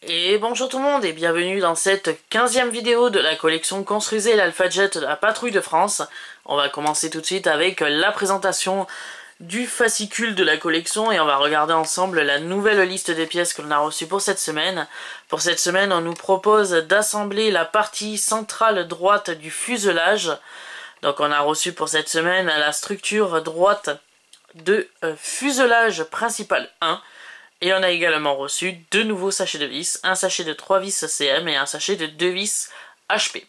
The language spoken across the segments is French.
Et bonjour tout le monde et bienvenue dans cette 15e vidéo de la collection Construisez l'Alpha-Jet de la Patrouille de France. On va commencer tout de suite avec la présentation du fascicule de la collection et on va regarder ensemble la nouvelle liste des pièces que l'on a reçues pour cette semaine. Pour cette semaine, on nous propose d'assembler la partie centrale droite du fuselage. Donc on a reçu pour cette semaine la structure droite de fuselage principal 1. Et on a également reçu deux nouveaux sachets de vis, un sachet de 3 vis CM et un sachet de 2 vis HP.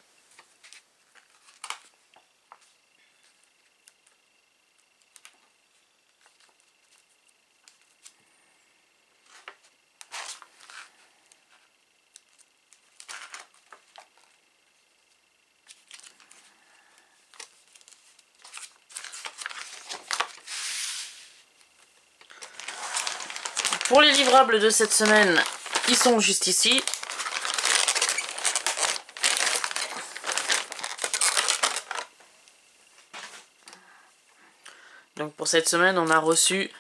Pour les livrables de cette semaine, ils sont juste ici. Donc pour cette semaine, on a reçu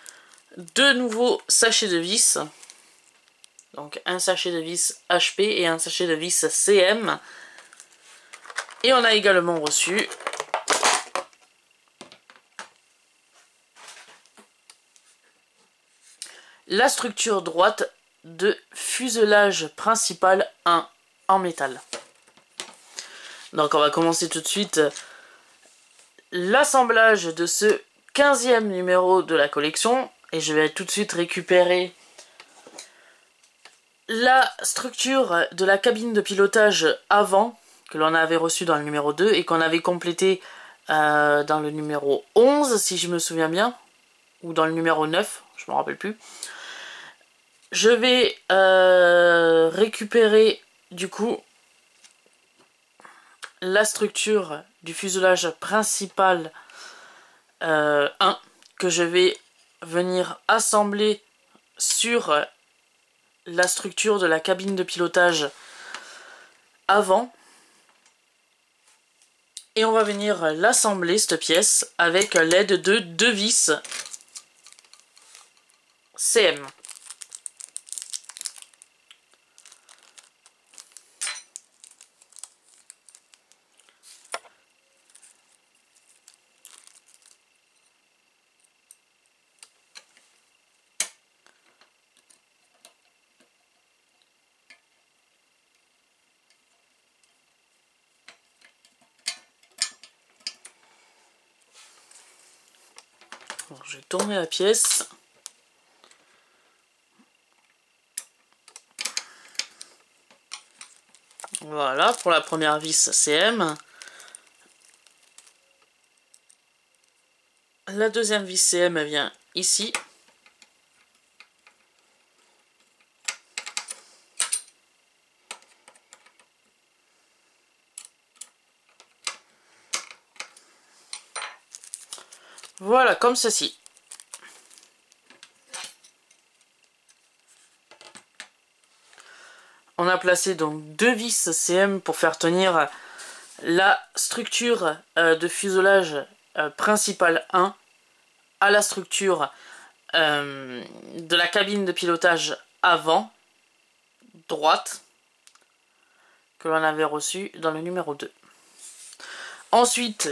deux nouveaux sachets de vis. Donc un sachet de vis HP et un sachet de vis CM. Et on a également reçu la structure droite de fuselage principal 1 en métal. Donc on va commencer tout de suite l'assemblage de ce 15e numéro de la collection. Et je vais tout de suite récupérer la structure de la cabine de pilotage avant, que l'on avait reçue dans le numéro 2 et qu'on avait complété dans le numéro 11, si je me souviens bien, ou dans le numéro 9, je ne me rappelle plus. Je vais récupérer du coup la structure du fuselage principal 1 que je vais venir assembler sur la structure de la cabine de pilotage avant. Et on va venir l'assembler, cette pièce, avec l'aide de 2 vis CM. Alors, je vais tourner la pièce. Voilà, pour la première vis CM. La deuxième vis CM, elle vient ici. Voilà, comme ceci. On a placé donc 2 vis CM pour faire tenir la structure de fuselage principal 1 à la structure de la cabine de pilotage avant, droite, que l'on avait reçue dans le numéro 2. Ensuite,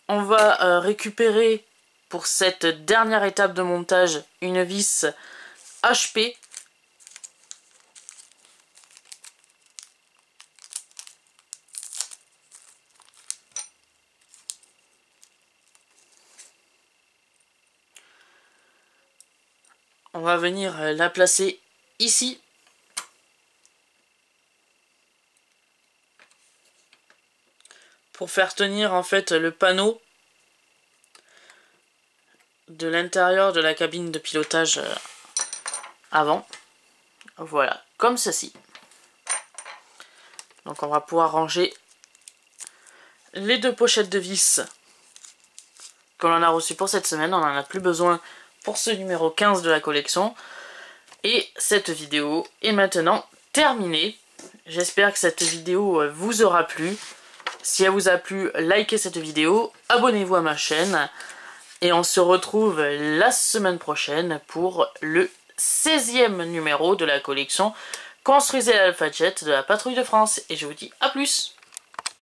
on va récupérer pour cette dernière étape de montage une vis HP. On va venir la placer ici. Pour faire tenir en fait le panneau de l'intérieur de la cabine de pilotage avant. Voilà, comme ceci. Donc on va pouvoir ranger les deux pochettes de vis que l'on a reçues pour cette semaine. On n'en a plus besoin pour ce numéro 15 de la collection. Et cette vidéo est maintenant terminée. J'espère que cette vidéo vous aura plu. Si elle vous a plu, likez cette vidéo, abonnez-vous à ma chaîne. Et on se retrouve la semaine prochaine pour le 16e numéro de la collection construisez l'Alpha Jet de la Patrouille de France. Et je vous dis à plus!